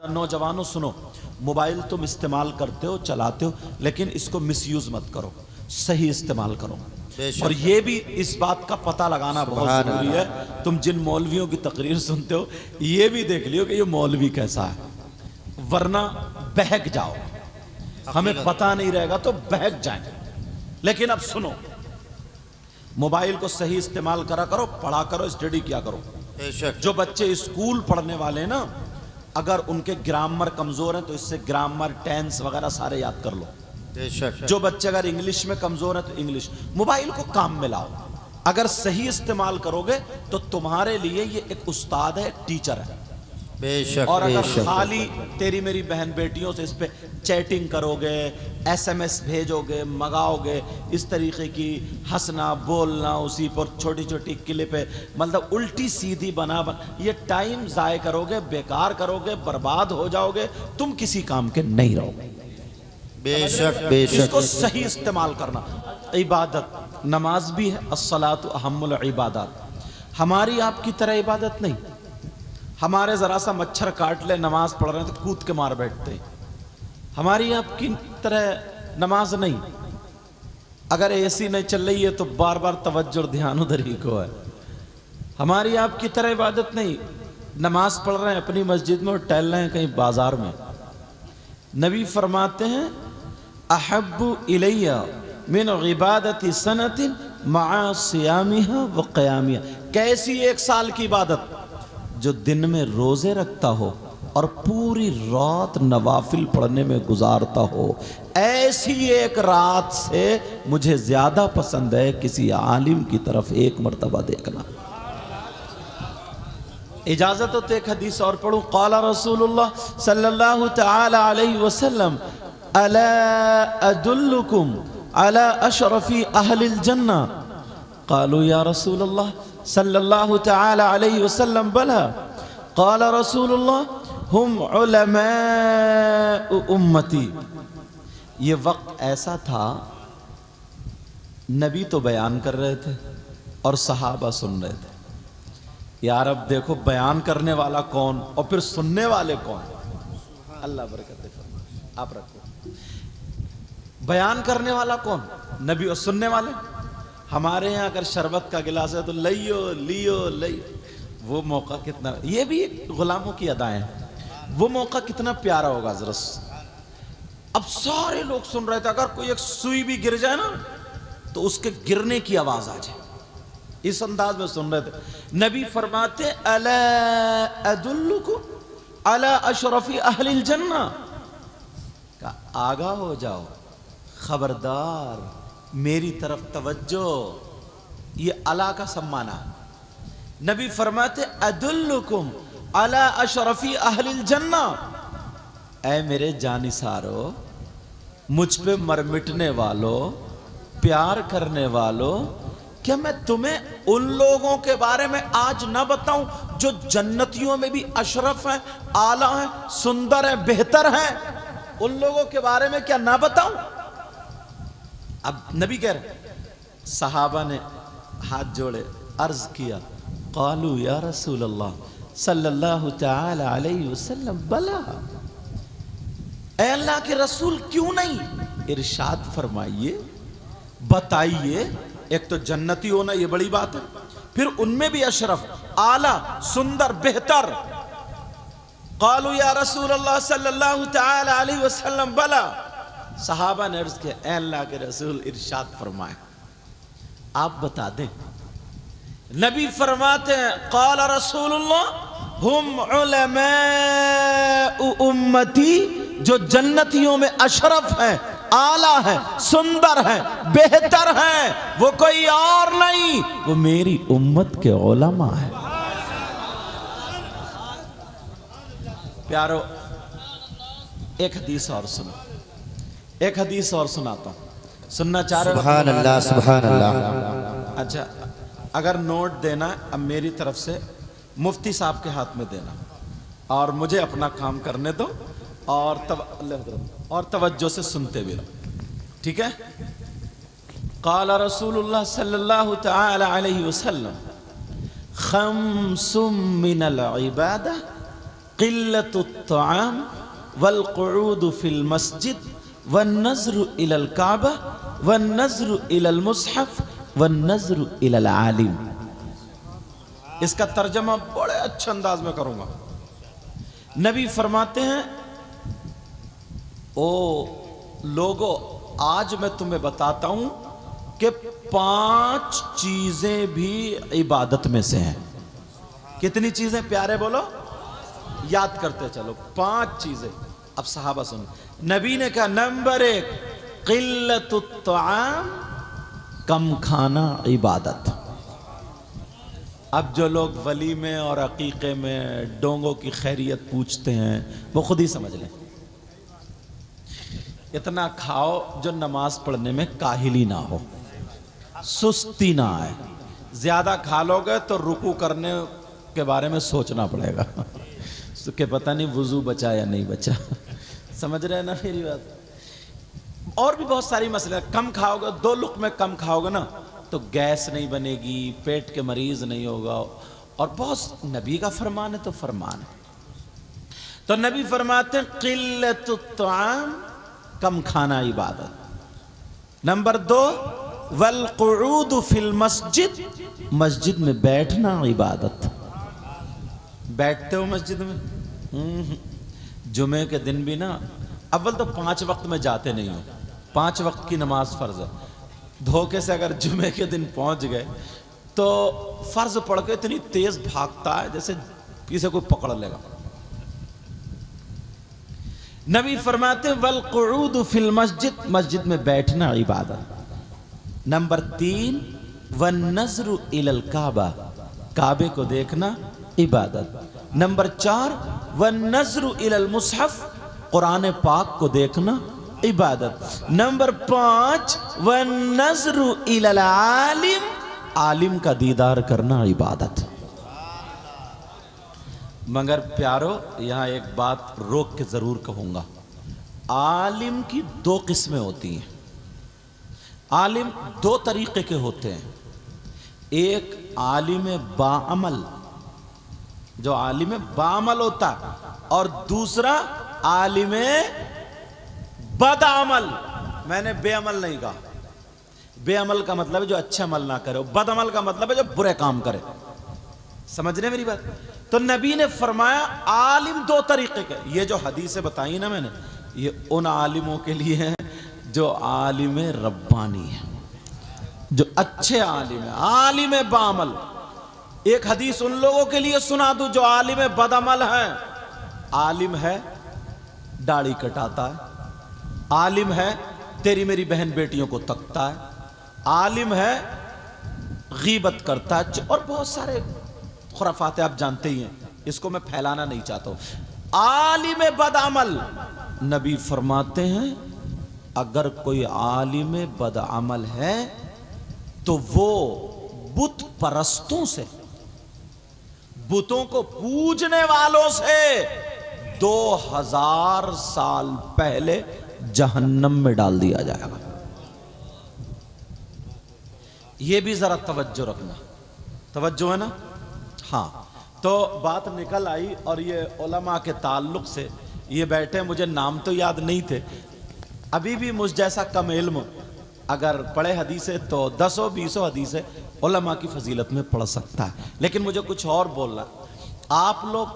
نوجوانوں سنو، موبائل تم استعمال کرتے ہو، چلاتے ہو، لیکن اس کو مس یوز مت کرو، صحیح استعمال کرو۔ اور یہ بھی اس بات کا پتہ لگانا بہت ضروری ہے، تم جن مولویوں کی تقریر سنتے ہو یہ بھی دیکھ لیو کہ یہ مولوی کیسا ہے، ورنہ بہک جاؤ، ہمیں پتہ نہیں رہے گا تو بہک جائیں۔ لیکن اب سنو، موبائل کو صحیح استعمال کرا کرو، پڑھا کرو، اسٹڈی کیا کرو۔ جو بچے اسکول پڑھنے والے نا، اگر ان کے گرامر کمزور ہیں تو اس سے گرامر، ٹینس وغیرہ سارے یاد کر لو۔ جو بچے اگر انگلش میں کمزور ہیں تو انگلش، موبائل کو کام میں لاؤ۔ اگر صحیح استعمال کرو گے تو تمہارے لیے یہ ایک استاد ہے، ایک ٹیچر ہے۔ اور اگر خالی تیری میری بہن بیٹیوں سے اس پہ چیٹنگ کرو گے، ایس ایم ایس بھیجو گے، منگاؤ گے، اس طریقے کی ہنسنا بولنا اسی پر چھوٹی چھوٹی کلپ ہے، مطلب الٹی سیدھی بنا یہ ٹائم ضائع کرو گے، بیکار کرو گے، برباد ہو جاؤ گے، تم کسی کام کے نہیں رہو گے۔ بے شک بے شک اس کو صحیح استعمال کرنا۔ عبادت، نماز بھی ہے، الصلاۃ اہم العبادات، ہماری آپ کی طرح عبادت نہیں۔ ہمارے ذرا سا مچھر کاٹ لے، نماز پڑھ رہے ہیں تو کود کے مار بیٹھتے ہیں، ہماری آپ کی طرح نماز نہیں۔ اگر اے سی نہیں چل رہی ہے تو بار بار توجہ اور دھیان ادھر ہی کو ہے۔ ہماری آپ کی طرح عبادت نہیں، نماز پڑھ رہے ہیں اپنی مسجد میں اور ٹہل رہے ہیں کہیں بازار میں۔ نبی فرماتے ہیں احب الی من عبادت سنت مع صیامها و قیامها، کیسی ایک سال کی عبادت جو دن میں روزے رکھتا ہو اور پوری رات نوافل پڑھنے میں گزارتا ہو، ایسی ایک رات سے مجھے زیادہ پسند ہے کسی عالم کی طرف ایک مرتبہ دیکھنا۔ اجازت ہو تو ایک حدیث اور پڑھوں۔ قال رسول اللہ صلی اللہ تعالی علیہ وسلم الا ادلکم علی اشرف اہل الجنہ، قالوا یا رسول اللہ صلی اللہ تعالی علیہ وسلم بلا، قال رسول اللہ ہم علماء امتی۔ یہ وقت ایسا تھا، نبی تو بیان کر رہے تھے اور صحابہ سن رہے تھے۔ یار اب دیکھو بیان کرنے والا کون اور پھر سننے والے کون، اللہ برکت فرمائے۔ آپ رکھو، بیان کرنے والا کون، نبی، اور سننے والے۔ ہمارے یہاں اگر شربت کا گلاس ہے تو لیو لیو لیو، وہ موقع کتنا، یہ بھی ایک غلاموں کی ادائیں ہیں، وہ موقع کتنا پیارا ہوگا ذرا۔ اب سارے لوگ سن رہے تھے، اگر کوئی ایک سوئی بھی گر جائے نا تو اس کے گرنے کی آواز آ جائے، اس انداز میں سن رہے تھے۔ نبی فرماتے الا ادلکم علی اشرف اہل الجنہ، کہ آگاہ ہو جاؤ، خبردار، میری طرف توجہ، یہ علا کا سمانا۔ نبی فرماتے ادلکم علی اشرف اہل الجنہ، اے میرے جانثارو، مجھ پہ مرمٹنے والوں، پیار کرنے والوں، کیا میں تمہیں ان لوگوں کے بارے میں آج نہ بتاؤں جو جنتیوں میں بھی اشرف ہیں، اعلیٰ ہیں، سندر ہیں، بہتر ہیں؟ ان لوگوں کے بارے میں کیا نہ بتاؤں؟ اب نبی کہہ رہے، صحابہ نے ہاتھ جوڑے، عرض کیا، قالوا یا رسول اللہ صلی اللہ تعالی علیہ وسلم بلا، اے اللہ کے رسول کیوں نہیں؟ ارشاد فرمائیے، بتائیے۔ ایک تو جنتی ہونا یہ بڑی بات ہے، پھر ان میں بھی اشرف، اعلیٰ، سندر، بہتر۔ قالوا یا رسول اللہ صلی اللہ تعالی علیہ وسلم بلا، صحابہ نے عرض کیا، اے اللہ کے رسول ارشاد فرمائے، آپ بتا دیں۔ نبی فرماتے ہیں قال رسول اللہ ہم علماء امتی، جو جنتیوں میں اشرف ہیں، اعلیٰ ہیں، سندر ہیں، بہتر ہیں، وہ کوئی اور نہیں، وہ میری امت کے علماء ہیں۔ پیارو، ایک حدیث اور سنو، ایک حدیث اور سناتا ہوں، سننا چاہ رہے ہو؟ سبحان اللہ سبحان اللہ۔ اچھا، اگر نوٹ دینا اب میری طرف سے مفتی صاحب کے ہاتھ میں دینا، اور مجھے اپنا کام کرنے دو، اور توجہ سے سنتے بھی رہو، ٹھیک ہے؟ قال رسول اللہ صلی اللہ تعالی علیہ وسلم خمس من العبادہ قلت الطعام والقعود فی المسجد والنظر الی الکعبہ والنظر الی المصحف والنظر الی العالم. اس کا ترجمہ بڑے اچھے انداز میں کروں گا. نبی فرماتے ہیں او لوگو آج میں تمہیں بتاتا ہوں کہ 5 چیزیں بھی عبادت میں سے ہیں. کتنی چیزیں پیارے بولو؟ یاد کرتے چلو. 5 چیزیں. اب صحابہ سنو. نبی نے کہا نمبر 1 قلت الطعام، کم کھانا عبادت. اب جو لوگ ولیمے اور عقیقے میں ڈونگوں کی خیریت پوچھتے ہیں وہ خود ہی سمجھ لیں. اتنا کھاؤ جو نماز پڑھنے میں کاہلی نہ ہو، سستی نہ آئے. زیادہ کھا لو گے تو رکوع کرنے کے بارے میں سوچنا پڑے گا کہ پتہ نہیں وضو بچا یا نہیں بچا. سمجھ رہے ہیں نا میری بات؟ اور بھی بہت ساری مسئلے. کم کھاؤ گے، 2 لقمے کم کھاؤ گے نا تو گیس نہیں بنے گی، پیٹ کے مریض نہیں ہوگا. اور بہت نبی کا فرمان ہے تو فرمان ہے. تو نبی فرماتے ہیں قلت الطعام، کم کھانا عبادت. نمبر 2 والقعود فی المسجد، مسجد میں بیٹھنا عبادت. بیٹھتے ہو مسجد میں؟ جمعے کے دن بھی نا، اول تو 5 وقت میں جاتے نہیں ہو. 5 وقت کی نماز فرض ہے. دھوکے سے اگر جمعے کے دن پہنچ گئے تو فرض پڑھ کے اتنی تیز بھاگتا ہے جیسے کسی کوئی پکڑ لے گا. نبی فرماتے ہیں والقعود فی المسجد، مسجد میں بیٹھنا عبادت. نمبر 3 والنظر الی الکعبہ، کعبے کو دیکھنا عبادت. نمبر 4 والنظر الی المصحف، قرآن پاک کو دیکھنا عبادت. نمبر 5 والنظر الی العالم، عالم کا دیدار کرنا عبادت. مگر پیارو یہاں ایک بات روک کے ضرور کہوں گا. عالم کی 2 قسمیں ہوتی ہیں. عالم 2 طریقے کے ہوتے ہیں. ایک عالم باعمل، جو عالم باعمل ہوتا ہے، اور دوسرا عالم بدعمل. میں نے بے عمل نہیں کہا. بے عمل کا مطلب ہے جو اچھا عمل نہ کرے، بد عمل کا مطلب ہے جو برے کام کرے. سمجھ رہے میری بات؟ تو نبی نے فرمایا عالم 2 طریقے کے. یہ جو حدیثیں بتائی نا میں نے، یہ ان عالموں کے لیے ہیں جو عالم ربانی ہیں، جو اچھے عالم ہیں، عالم باعمل. ایک حدیث ان لوگوں کے لیے سنا دوں جو عالم بدعمل ہیں. عالم ہے داڑھی کٹاتا ہے، عالم ہے تیری میری بہن بیٹیوں کو تکتا ہے، عالم ہے غیبت کرتا ہے، اور بہت سارے خرافات آپ جانتے ہی ہیں، اس کو میں پھیلانا نہیں چاہتا ہوں. عالم بدعمل، نبی فرماتے ہیں اگر کوئی عالم بدعمل ہے تو وہ بت پرستوں سے، بتوں کو پوجنے والوں سے 2000 سال پہلے جہنم میں ڈال دیا جائے گا. یہ بھی ذرا توجہ رکھنا. توجہ ہے نا؟ ہاں. تو بات نکل آئی، اور یہ علماء کے تعلق سے یہ بیٹھے، مجھے نام تو یاد نہیں تھے. ابھی بھی مجھ جیسا کم علم اگر پڑھے حدیثیں تو 10-20 حدیثیں علماء کی فضیلت میں پڑھ سکتا ہے. لیکن مجھے کچھ اور بولنا. آپ لوگ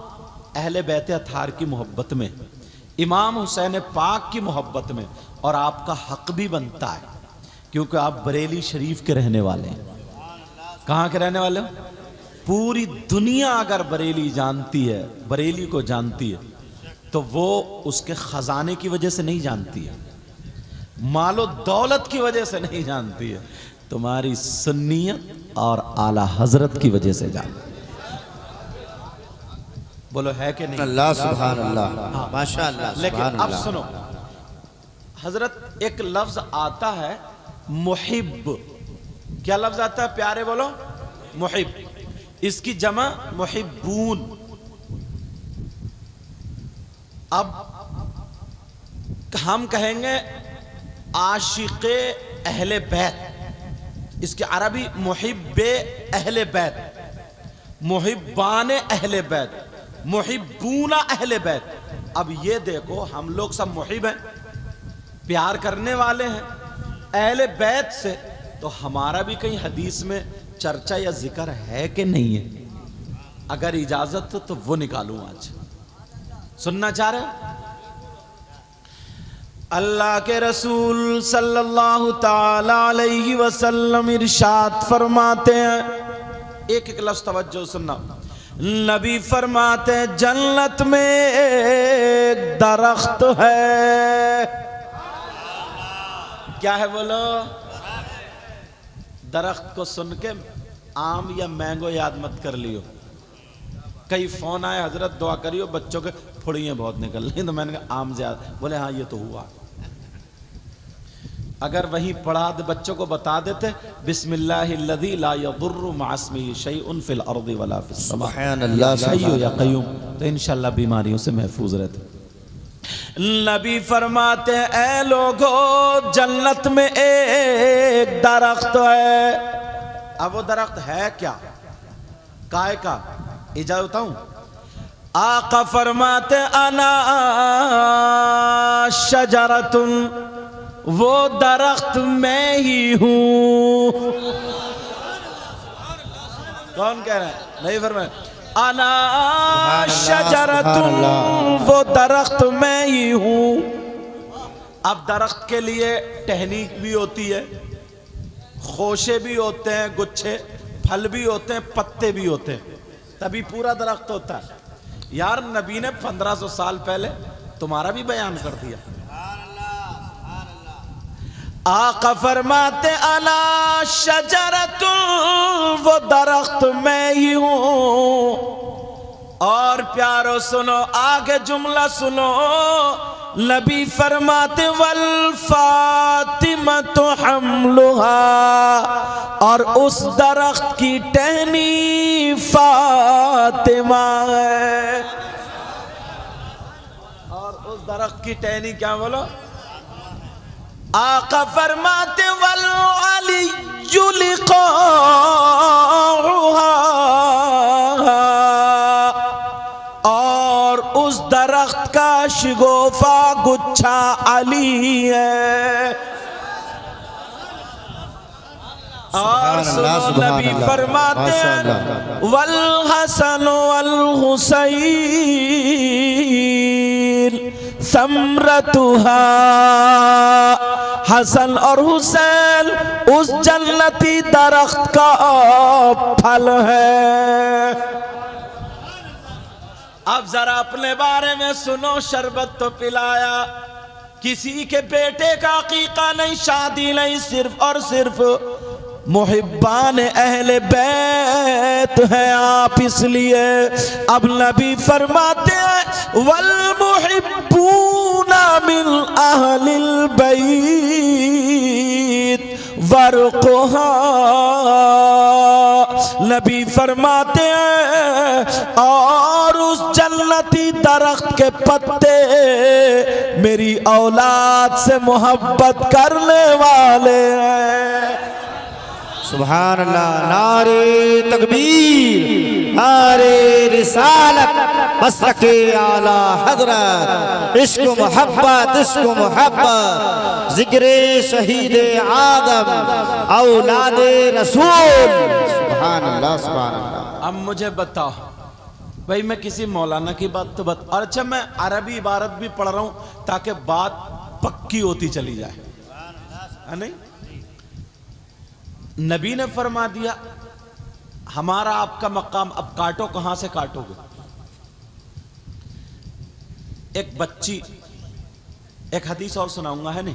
اہل بیت اطہار کی محبت میں، امام حسین پاک کی محبت میں، اور آپ کا حق بھی بنتا ہے کیونکہ آپ بریلی شریف کے رہنے والے ہیں. کہاں کے رہنے والے ہو؟ پوری دنیا اگر بریلی جانتی ہے، بریلی کو جانتی ہے، تو وہ اس کے خزانے کی وجہ سے نہیں جانتی ہے، مال و دولت کی وجہ سے نہیں جانتی ہے، تمہاری سنیت اور اعلی حضرت کی وجہ سے جانتی ہے. بولو ہے کہ نہیں؟ اللہ سبحان اللہ، ماشاءاللہ. لیکن اب سنو، حضرت ایک لفظ آتا ہے محب. کیا لفظ آتا ہے پیارے؟ بولو محب. اس کی جمع محبون. اب ہم کہیں گے عاشق اہل بیت، اس کے عربی محب اہل بیت، محبان اہل بیت، محبون اہل بیت. اب یہ دیکھو ہم لوگ سب محب ہیں, پیار کرنے والے ہیں اہل بیت سے, تو ہمارا بھی کہیں حدیث میں چرچا یا ذکر ہے کہ نہیں ہے؟ اگر اجازت ہو تو وہ نکالوں آج. سننا چاہ رہے ہو؟ اللہ کے رسول صلی اللہ تعالی علیہ وسلم ارشاد فرماتے ہیں, ایک ایک لفظ توجہ سننا. نبی فرماتے ہیں جنت میں ایک درخت ہے. کیا ہے بولو؟ درخت کو سن کے آم یا مینگو یاد مت کر لیو. کئی فون آئے حضرت دعا کریو بچوں کے پھڑیاں بہت نکل رہی, تو میں نے کہا آم زیادہ, بولے ہاں یہ تو ہوا. اگر وہیں پڑھا دے بچوں کو بتا دیتے بسم اللہ الذی لا یضر مع اسمہ شیء فی الارض ولا فی السماء, سبحان اللہ, حی یا قیوم, تو انشاءاللہ بیماریوں سے محفوظ رہتے. نبی فرماتے ہیں اے لوگو جنت میں ایک درخت ہے. اب وہ درخت ہے کیا؟ کائے کا؟ اجازت بتاؤں؟ آقا فرماتے انا شجرۃ, وہ درخت میں ہی ہوں. کون کہہ رہے ہیں؟ نہیں فرمائے انا شجرۃ, وہ درخت میں ہی ہوں. اب درخت کے لیے ٹہنی بھی ہوتی ہے, خوشے بھی ہوتے ہیں, گچھے, پھل بھی ہوتے ہیں, پتے بھی ہوتے ہیں, تبھی پورا درخت ہوتا ہے. یار نبی نے 1500 سال پہلے تمہارا بھی بیان کر دیا. آقا فرماتے انا شجرۃ, وہ درخت میں ہی ہوں. اور پیارو سنو آگے جملہ سنو, نبی فرماتے والفاطمۃ حملھا, اور اس درخت کی ٹہنی فاطمہ ہے. اور اس درخت کی ٹہنی کیا بولو؟ آقا فرماتے والعلی لقاؤھا, اور اس درخت کا شگوفہ گچھا علی ہے. اور سنو نبی فرماتے ہیں والحسن والحسین ثمرتها, حسن اور حسین اس جنتی درخت کا پھل ہے. اب ذرا اپنے بارے میں سنو, شربت تو پلایا, کسی کے بیٹے کا عقیقہ نہیں, شادی نہیں, صرف اور صرف محبان اہل بیت ہیں آپ, اس لیے اب نبی فرماتے ہیں والمحبون من اہل البیت ورقها, نبی فرماتے ہیں اور اس جنتی درخت کے پتے میری اولاد سے محبت کرنے والے ہیں. سبحان اللہ. نعرے تکبیر, نعرے رسالت, مسلک اعلی حضرت, عشق و محبت, عشق و محبت, ذکر شہید آدم, اولاد رسول. سبحان اللہ, سبحان اللہ. اب مجھے بتاؤ بھئی, میں کسی مولانا کی بات تو بات, اور اچھا میں عربی عبارت بھی پڑھ رہا ہوں تاکہ بات پکی ہوتی چلی جائے, ہے نہیں؟ نبی نے فرما دیا ہمارا آپ کا مقام, اب کاٹو, کہاں سے کاٹو گے؟ ایک بچی, ایک حدیث اور سناؤں گا, ہے نہیں؟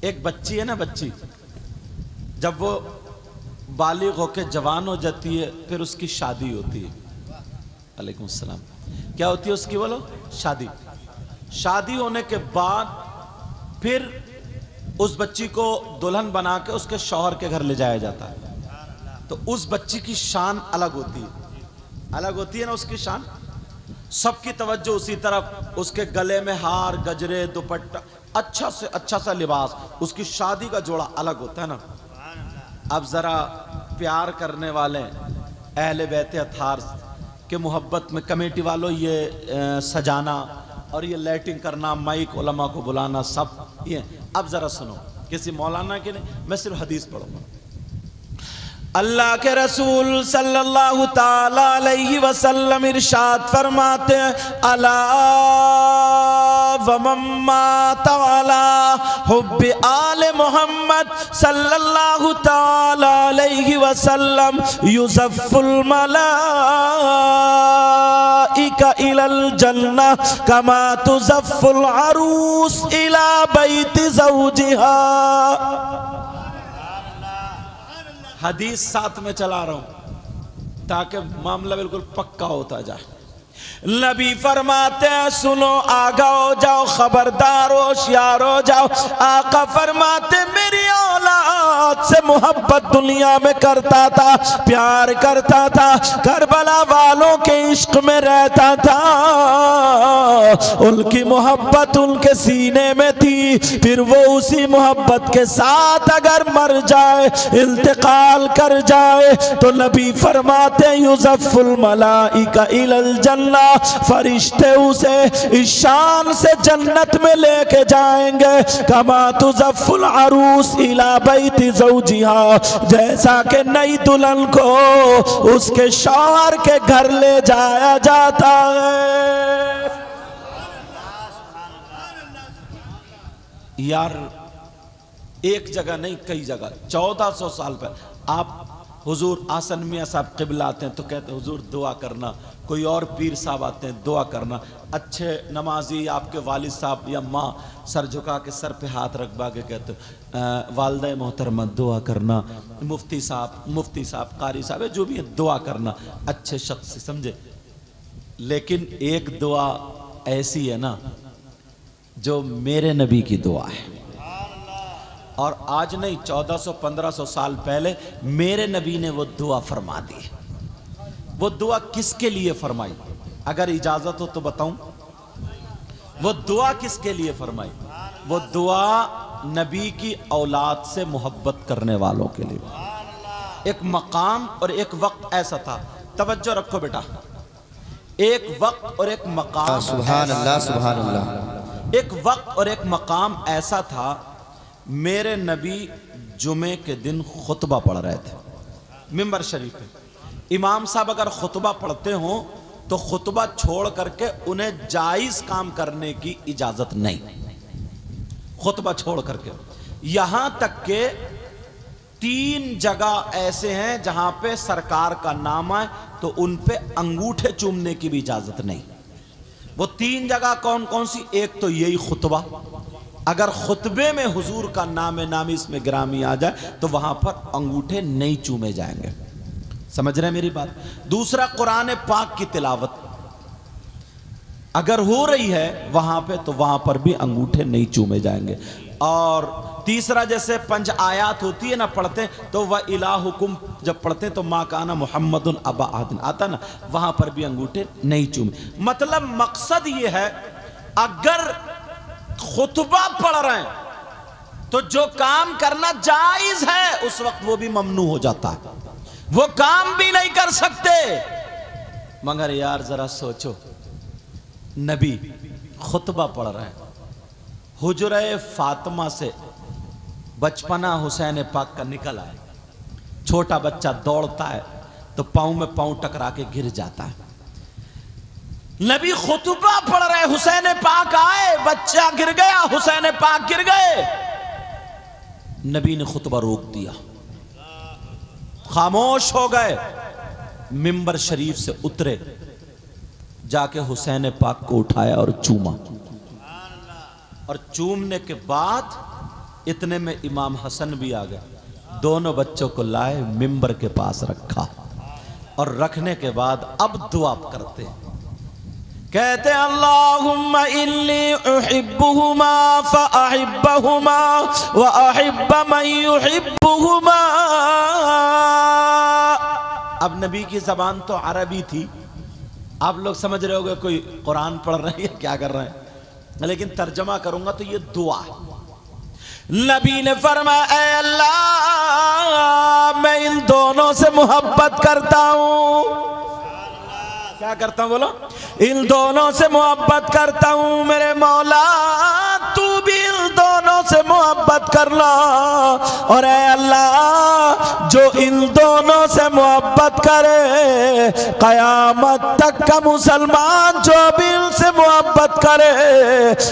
ایک بچی ہے نا, بچی جب وہ بالغ ہو کے جوان ہو جاتی ہے پھر اس کی شادی ہوتی ہے. علیکم السلام. کیا ہوتی ہے اس کی بولو؟ شادی. شادی ہونے کے بعد پھر اس بچی کو دلہن بنا کے اس کے شوہر کے گھر لے جایا جاتا ہے. تو اس بچی کی شان الگ ہوتی ہے, الگ ہوتی ہے نا اس کی شان. سب کی توجہ اسی طرف, اس کے گلے میں ہار, گجرے, دوپٹہ, اچھا سے اچھا سا لباس, اس کی شادی کا جوڑا الگ ہوتا ہے نا. اب ذرا پیار کرنے والے اہل بیت اطہار کہ محبت میں کمیٹی والوں یہ سجانا اور یہ لائٹنگ کرنا، مائک علماء کو بلانا، سب یہ۔ اب ذرا سنو، کسی مولانا کے نہیں، میں صرف حدیث پڑھوں گا۔ اللہ کے رسول صلی اللہ تعالی علیہ وسلم ارشاد فرماتے ہیں، الا ومن مات علی حب آل محمد صلی اللہ تعالی علیہ وسلم یزف الملائکہ الی الجنہ کما تزف العروس الی بیت زوجہا۔ حدیث ساتھ میں چلا رہا ہوں تاکہ معاملہ بالکل پکا ہوتا جائے۔ نبی فرماتے ہیں سنو، آگاہ ہو جاؤ، خبردار ہو، ہوشیار ہو جاؤ۔ آقا فرماتے میری اولاد سے محبت دنیا میں کرتا تھا، پیار کرتا تھا، کربلا والوں کے عشق میں رہتا تھا، ان کی محبت ان کے سینے میں تھی، پھر وہ اسی محبت کے ساتھ اگر مر جائے، انتقال کر جائے، تو نبی فرماتے ہیں یزف الملائکہ الی الجنہ، فرشتے اسے اس شان سے جنت میں لے کے جائیں گے، کما تزف العروس الی بیت زوجہا، جیسا کہ نئی دلہن کو اس کے شوہر کے گھر لے جایا جاتا ہے۔ یار ایک جگہ نہیں، کئی جگہ، 1400 سال پہلے آپ حضور آسن میاں صاحب قبلہ آتے ہیں تو کہتے ہیں حضور دعا کرنا، کوئی اور پیر صاحب آتے ہیں دعا کرنا، اچھے نمازی آپ کے والد صاحب یا ماں سر جھکا کے سر پہ ہاتھ رکھوا کے کہتے ہیں والدہ محترمہ دعا کرنا، مفتی صاحب قاری صاحب جو بھی ہے دعا کرنا، اچھے شخص، سمجھے۔ لیکن ایک دعا ایسی ہے نا جو میرے نبی کی دعا ہے، اور آج نہیں 1400-1500 سال پہلے میرے نبی نے وہ دعا فرما دی۔ وہ دعا کس کے لیے فرمائی؟ اگر اجازت ہو تو بتاؤں، وہ دعا کس کے لیے فرمائی؟ وہ دعا نبی کی اولاد سے محبت کرنے والوں کے لیے۔ ایک مقام اور ایک وقت ایسا تھا، توجہ رکھو بیٹا، ایک وقت اور ایک مقام، سبحان اللہ سبحان اللہ، ایک وقت اور ایک مقام ایسا تھا، میرے نبی جمعے کے دن خطبہ پڑھ رہے تھے منبر شریف پہ۔ امام صاحب اگر خطبہ پڑھتے ہوں تو خطبہ چھوڑ کر کے انہیں جائز کام کرنے کی اجازت نہیں، خطبہ چھوڑ کر کے۔ یہاں تک کہ 3 جگہ ایسے ہیں جہاں پہ سرکار کا نام آئے تو ان پہ انگوٹھے چومنے کی بھی اجازت نہیں۔ وہ 3 جگہ کون کون سی؟ ایک تو یہی خطبہ، اگر خطبے میں حضور کا نام نامی اس میں گرامی آ جائے تو وہاں پر انگوٹھے نہیں چومے جائیں گے، سمجھ رہے ہیں میری بات؟ دوسرا قرآن پاک کی تلاوت اگر ہو رہی ہے وہاں پہ تو وہاں پر بھی انگوٹھے نہیں چومے جائیں گے۔ اور تیسرا جیسے 5 آیات ہوتی ہے نا پڑھتے تو وَإِلَٰهُكُمْ جب پڑھتے تو مَا كَانَ مُحَمَّدٌ أَبَا أَحَدٍ آتا نا، وہاں پر بھی انگوٹھے نہیں چومے۔ مطلب مقصد یہ ہے اگر خطبہ پڑھ رہے ہیں تو جو کام کرنا جائز ہے اس وقت وہ بھی ممنوع ہو جاتا ہے، وہ کام بھی نہیں کر سکتے۔ مگر یار ذرا سوچو، نبی خطبہ پڑھ رہے ہیں، حجرہ فاطمہ سے بچپنا حسین پاک کا نکل آئے، چھوٹا بچہ دوڑتا ہے تو پاؤں میں پاؤں ٹکرا کے گر جاتا ہے، نبی خطبہ پڑھ رہے، حسین پاک آئے، بچہ گر گیا، حسین پاک گر گئے، نبی نے خطبہ روک دیا، خاموش ہو گئے، منبر شریف سے اترے، جا کے حسین پاک کو اٹھایا اور چوما، اور چومنے کے بعد اتنے میں امام حسن بھی آ گئے، دونوں بچوں کو لائے منبر کے پاس رکھا، اور رکھنے کے بعد اب دعا کرتے ہیں، کہتے ہیں اللہم انی احبہما فاحبہما واحب من یحبہما۔ اب نبی کی زبان تو عربی تھی، آپ لوگ سمجھ رہے ہوگے کوئی قرآن پڑھ رہے ہیں یا کیا کر رہے ہیں، لیکن ترجمہ کروں گا تو یہ دعا۔ نبی نے فرمایا اے اللہ میں ان دونوں سے محبت کرتا ہوں، کیا کرتا ہوں بولو؟ ان دونوں سے محبت کرتا ہوں میرے مولا، تو بھی ان دونوں سے محبت کرنا، اور اے اللہ جو ان دونوں سے محبت کرے قیامت تک کا مسلمان جو بھی ان سے محبت کرے،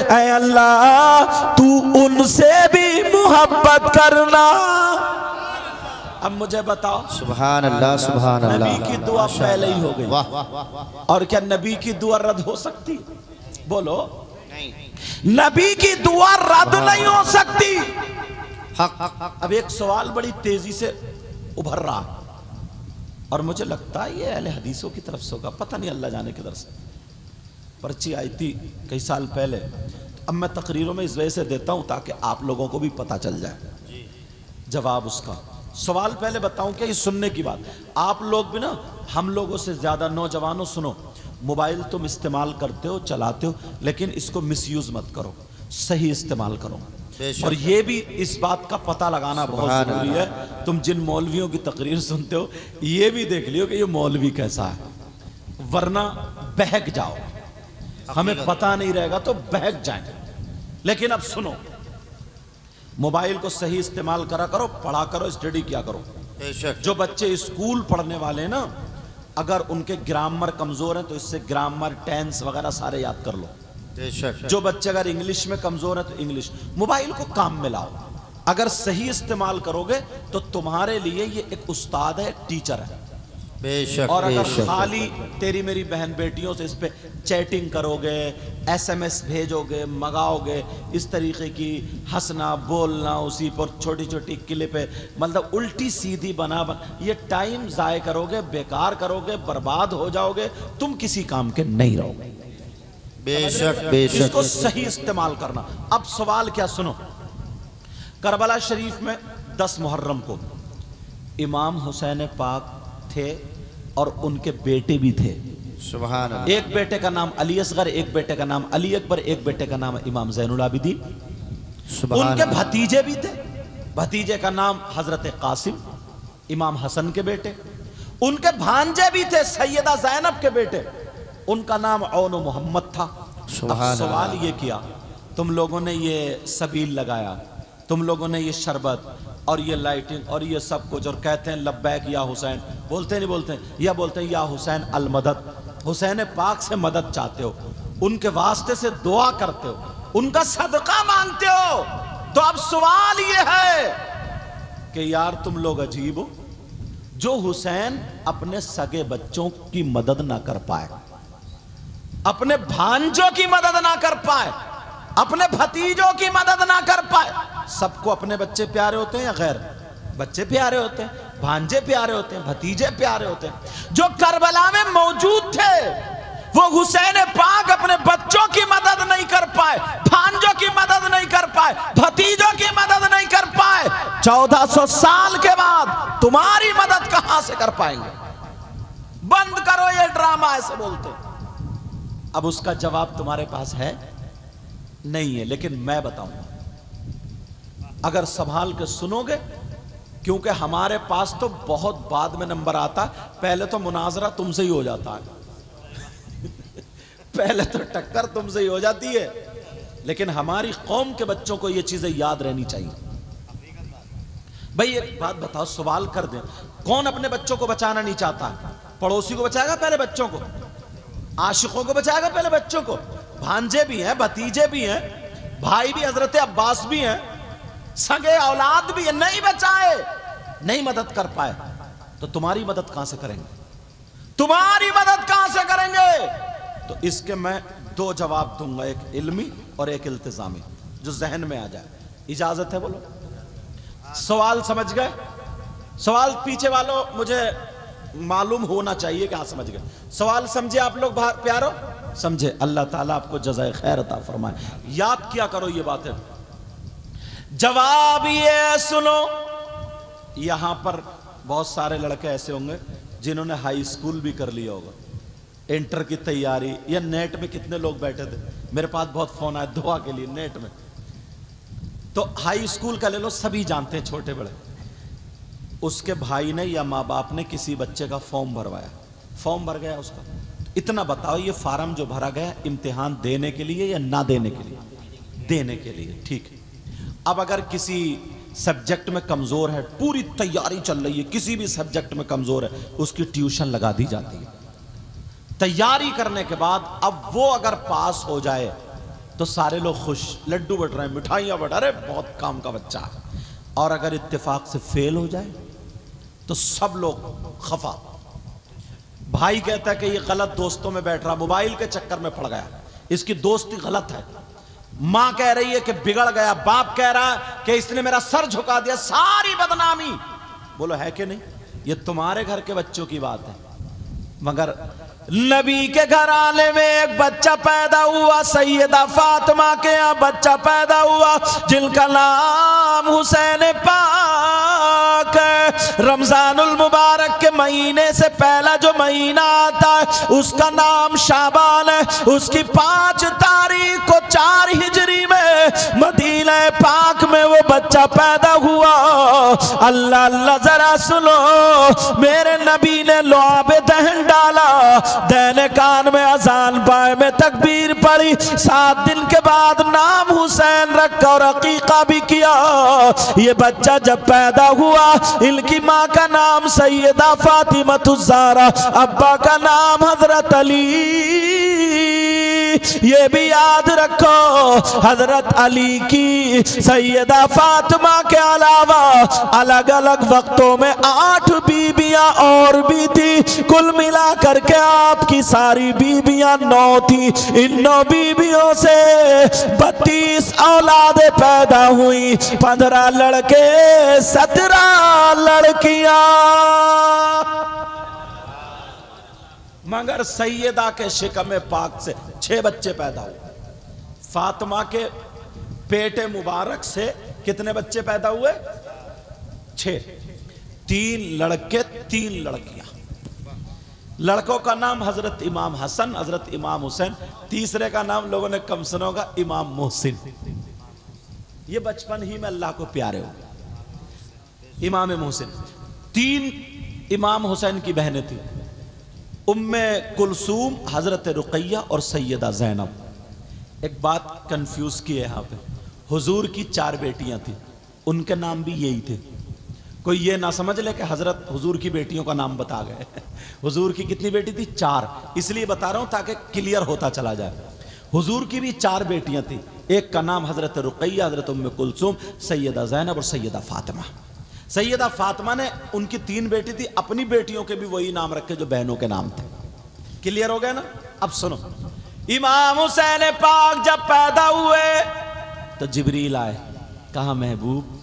اے اللہ تو ان سے بھی محبت کرنا۔ اب مجھے بتاؤ، سبحان اللہ سبحان اللہ، نبی کی دعا پہلے ہی ہو گئی، اور کیا نبی کی دعا رد ہو سکتی؟ بولو، نبی کی دعا رد نہیں ہو سکتی۔ اب ایک سوال بڑی تیزی سے ابھر رہا، اور مجھے لگتا ہے یہ اہل حدیثوں کی طرف سے ہوگا، پتہ نہیں اللہ جانے کی طرف سے۔ پرچی آئی تھی کئی سال پہلے، اب میں تقریروں میں اس وجہ سے دیتا ہوں تاکہ آپ لوگوں کو بھی پتہ چل جائے جواب اس کا۔ سوال پہلے بتاؤں کہ یہ سننے کی بات، آپ لوگ بھی نا ہم لوگوں سے زیادہ نوجوانوں سنو، موبائل تم استعمال کرتے ہو چلاتے ہو، لیکن اس کو مس یوز مت کرو، صحیح استعمال کرو۔ اور یہ بھی اس بات کا پتہ لگانا بہت ضروری ہے، تم جن مولویوں کی تقریر سنتے ہو یہ بھی دیکھ لیو کہ یہ مولوی کیسا ہے، ورنہ بہک جاؤ، ہمیں پتہ نہیں رہے گا تو بہک جائیں۔ لیکن اب سنو، موبائل کو صحیح استعمال کرا کرو، پڑھا کرو، اسٹڈی کیا کرو۔ جو بچے اسکول پڑھنے والے نا، اگر ان کے گرامر کمزور ہیں تو اس سے گرامر ٹینس وغیرہ سارے یاد کر لو۔ جو بچے اگر انگلش میں کمزور ہیں تو انگلش، موبائل کو کام میں لاؤ۔ اگر صحیح استعمال کرو گے تو تمہارے لیے یہ ایک استاد ہے، ایک ٹیچر ہے۔ بے شک، اور اگر خالی تیری میری بہن بیٹیوں سے اس پہ چیٹنگ کرو گے، ایس ایم ایس بھیجو گے، منگاؤ گے، اس طریقے کی ہنسنا بولنا اسی پر چھوٹی چھوٹی کلپیں، مطلب الٹی سیدھی بنا یہ ٹائم ضائع کرو گے، بیکار کرو گے، برباد ہو جاؤ گے، تم کسی کام کے نہیں رہو گے۔ بے شک بے شک، اس کو صحیح استعمال کرنا۔ اب سوال کیا سنو، کربلا شریف میں 10 محرم کو امام حسین پاک تھے اور ان کے بیٹے بھی تھے۔ سبحان اللہ، ایک بیٹے کا نام علی اصغر، ایک بیٹے کا نام علی اکبر، ایک بیٹے کا نام امام زین العابدین۔ ان کے بھتیجے بھی تھے، بھتیجے کا نام حضرت قاسم، امام حسن کے بیٹے۔ ان کے بھانجے بھی تھے، سیدہ زینب کے بیٹے، ان کا نام عون و محمد تھا۔ اب سوال یہ کیا، تم لوگوں نے یہ سبیل لگایا، تم لوگوں نے یہ شربت اور یہ لائٹنگ اور یہ سب کچھ، اور کہتے ہیں لبیک یا حسین، بولتے نہیں بولتے، یا بولتے ہیں یا حسین المدد، حسین پاک سے مدد چاہتے ہو، ان کے واسطے سے دعا کرتے ہو، ان کا صدقہ مانگتے ہو۔ تو اب سوال یہ ہے کہ یار تم لوگ عجیب ہو، جو حسین اپنے سگے بچوں کی مدد نہ کر پائے، اپنے بھانجوں کی مدد نہ کر پائے، اپنے بھتیجوں کی مدد نہ کر پائے۔ سب کو اپنے بچے پیارے ہوتے ہیں یا غیر؟ بچے پیارے ہوتے ہیں، بھانجے پیارے ہوتے ہیں، بھتیجے پیارے ہوتے ہیں۔ جو کربلا میں موجود تھے وہ حسین پاک اپنے بچوں کی مدد نہیں کر پائے، بھانجوں کی مدد نہیں کر پائے، بھتیجوں کی مدد نہیں کر پائے۔ 1400 سال کے بعد تمہاری مدد کہاں سے کر پائیں گے؟ بند کرو یہ ڈرامہ، ایسے بولتے۔ اب اس کا جواب تمہارے پاس ہے نہیں ہے، لیکن میں بتاؤں گا اگر سنبھال کے سنو گے، کیونکہ ہمارے پاس تو بہت بعد میں نمبر آتا ہے، پہلے تو مناظرہ تم سے ہی ہو جاتا ہے پہلے تو ٹکر تم سے ہی ہو جاتی ہے، لیکن ہماری قوم کے بچوں کو یہ چیزیں یاد رہنی چاہیے۔ بھئی ایک بات بتاؤ، سوال کر دیں، کون اپنے بچوں کو بچانا نہیں چاہتا؟ پڑوسی کو بچائے گا پہلے بچوں کو، عاشقوں کو بچائے گا پہلے بچوں کو، بھانجے بھی ہیں، بھتیجے بھی ہیں، بھائی بھی حضرت عباس بھی ہیں، سگے اولاد بھی ہیں، نہیں بچائے، نہیں مدد کر پائے تو تمہاری مدد کہاں سے کریں گے؟ تمہاری مدد کہاں سے کریں گے؟ تو اس کے میں 2 جواب دوں گا، ایک علمی اور ایک التزامی، جو ذہن میں آ جائے۔ اجازت ہے بولو؟ سوال سمجھ گئے؟ سوال پیچھے والوں مجھے معلوم ہونا چاہیے کہ ہاں سمجھ گئے۔ سوال سمجھے آپ لوگ پیارو؟ سمجھے؟ اللہ تعالیٰ آپ کو جزائے خیر عطا فرمائے۔ یاد کیا کرو یہ باتیں۔ جواب یہ سنو، یہاں پر بہت سارے لڑکے ایسے ہوں گے جنہوں نے ہائی اسکول بھی کر لیا ہوگا، انٹر کی تیاری، یا نیٹ میں کتنے لوگ بیٹھے تھے، میرے پاس بہت فون آئے دعا کے لیے نیٹ میں، تو ہائی اسکول کا لے لو، سبھی جانتے ہیں چھوٹے بڑے، اس کے بھائی نے یا ماں باپ نے کسی بچے کا فارم بھروایا، فارم بھر گیا اس کا، اتنا بتاؤ یہ فارم جو بھرا گیا امتحان دینے کے لیے یا نہ دینے کے لیے؟ دینے کے لیے، ٹھیک ہے۔ اب اگر کسی سبجیکٹ میں کمزور ہے، پوری تیاری چل رہی ہے، کسی بھی سبجیکٹ میں کمزور ہے، اس کی ٹیوشن لگا دی جاتی ہے۔ تیاری کرنے کے بعد اب وہ اگر پاس ہو جائے تو سارے لوگ خوش، لڈو بٹ رہے ہیں، مٹھائیاں بٹ، ارے بہت کام کا بچہ ہے۔ اور اگر اتفاق سے فیل ہو جائے تو سب لوگ خفا۔ بھائی کہتا ہے کہ یہ غلط دوستوں میں بیٹھ رہا، موبائل کے چکر میں پڑ گیا، اس کی دوستی غلط ہے۔ ماں کہہ رہی ہے کہ بگڑ گیا، باپ کہہ رہا ہے کہ اس نے میرا سر جھکا دیا، ساری بدنامی۔ بولو ہے کہ نہیں؟ یہ تمہارے گھر کے بچوں کی بات ہے، مگر نبی کے گھرانے میں ایک بچہ پیدا ہوا، سیدہ فاطمہ کے یہاں بچہ پیدا ہوا جن کا نام حسین پاک ہے۔ رمضان المبارک کے مہینے سے پہلا جو مہینہ آتا ہے اس کا نام شعبان ہے۔ اس کی 5 تاریخ کو 4 ہجری میں مدینہ پاک میں وہ بچہ پیدا ہوا۔ اللہ اللہ ذرا سنو، میرے نبی نے لعاب دہن ڈالا، دہنے کان میں اذان، بائیں میں تکبیر پڑی، 7 دن کے بعد نام حسین رکھا اور عقیقہ بھی کیا۔ یہ بچہ جب پیدا ہوا، ان کی ماں کا نام سیدہ فاطمہ الزہرا، ابا کا نام حضرت علی۔ یہ بھی یاد رکھو حضرت علی کی سیدہ فاطمہ کے علاوہ الگ الگ وقتوں میں 8 بیویاں اور بھی تھی، کل ملا کر کے آپ کی ساری بیویاں 9 تھی۔ ان 9 بیویوں سے 32 اولادیں پیدا ہوئی، 15 لڑکے 17 لڑکیاں۔ مگر سیدہ کے شکم پاک سے 6 بچے پیدا ہوئے۔ فاطمہ کے پیٹ مبارک سے کتنے بچے پیدا ہوئے؟ 6، 3 لڑکے 3 لڑکیاں۔ لڑکوں کا نام حضرت امام حسن، حضرت امام حسین، تیسرے کا نام لوگوں نے کم سنا ہوگا امام محسن۔ یہ بچپن ہی میں اللہ کو پیارے ہو۔ امام محسن، 3 امام حسین کی بہنیں تھیں، ام کلثوم، حضرت رقیہ اور سیدہ زینب۔ ایک بات کنفیوز کی ہے یہاں پہ، حضور کی 4 بیٹیاں تھیں، ان کے نام بھی یہی تھے۔ کوئی یہ نہ سمجھ لے کہ حضرت حضور کی بیٹیوں کا نام بتا گئے۔ حضور کی کتنی بیٹی تھی؟ 4، اس لیے بتا رہا ہوں تاکہ کلیئر ہوتا چلا جائے۔ حضور کی بھی 4 بیٹیاں تھیں، ایک کا نام حضرت رقیہ، حضرت ام کلثوم، سیدہ زینب اور سیدہ فاطمہ۔ سیدہ فاطمہ نے، ان کی 3 بیٹی تھی، اپنی بیٹیوں کے بھی وہی نام رکھے جو بہنوں کے نام تھے۔ کلیئر ہو گئے نا؟ اب سنو، امام حسین پاک جب پیدا ہوئے تو جبریل آئے، کہا محبوب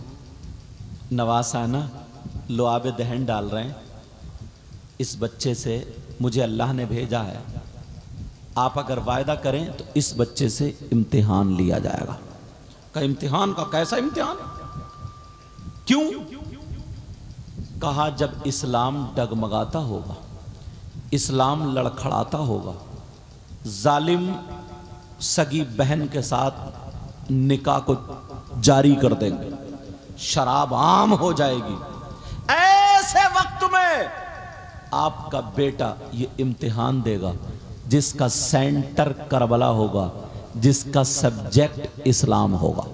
نواسانا لعاب دہن ڈال رہے ہیں، اس بچے سے مجھے اللہ نے بھیجا ہے، آپ اگر وعدہ کریں تو اس بچے سے امتحان لیا جائے گا۔ کہا امتحان کا کیسا امتحان؟ کیوں؟ کہا جب اسلام ڈگمگاتا ہوگا، اسلام لڑکھڑاتا ہوگا، ظالم سگی بہن کے ساتھ نکاح کو جاری کر دیں گے، شراب عام ہو جائے گی، ایسے وقت میں آپ کا بیٹا یہ امتحان دے گا جس کا سینٹر کربلا ہوگا، جس کا سبجیکٹ اسلام ہوگا۔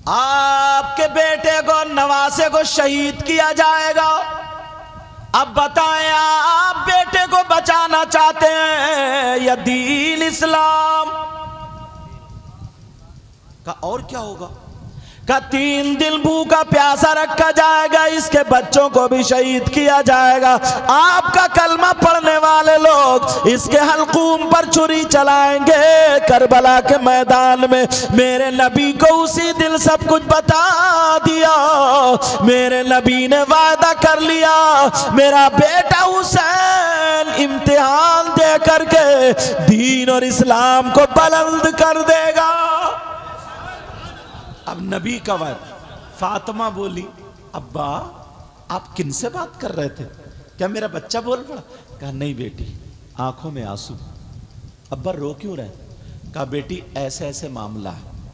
آپ کے بیٹے کو، نواسے کو شہید کیا جائے گا۔ اب بتائیں آپ بیٹے کو بچانا چاہتے ہیں یا دین اسلام کا؟ اور کیا ہوگا؟ کہ 3 دن بھوکا پیاسا رکھا جائے گا، اس کے بچوں کو بھی شہید کیا جائے گا۔ آپ کا کلمہ پڑھنے والے لوگ اس کے حلقوم پر چھری چلائیں گے کربلا کے میدان میں۔ میرے نبی کو اسی دن سب کچھ بتا دیا، میرے نبی نے وعدہ کر لیا میرا بیٹا حسین امتحان دے کر کے دین اور اسلام کو بلند کر دے گا۔ اب نبی کا وعدہ۔ فاطمہ بولی ابا آپ کن سے بات کر رہے تھے؟ کیا میرا بچہ بول پڑا؟ کہا نہیں بیٹی، آنکھوں میں آنسو۔ ابا رو کیوں رہے؟ کہا بیٹی ایسے ایسے معاملہ ہے،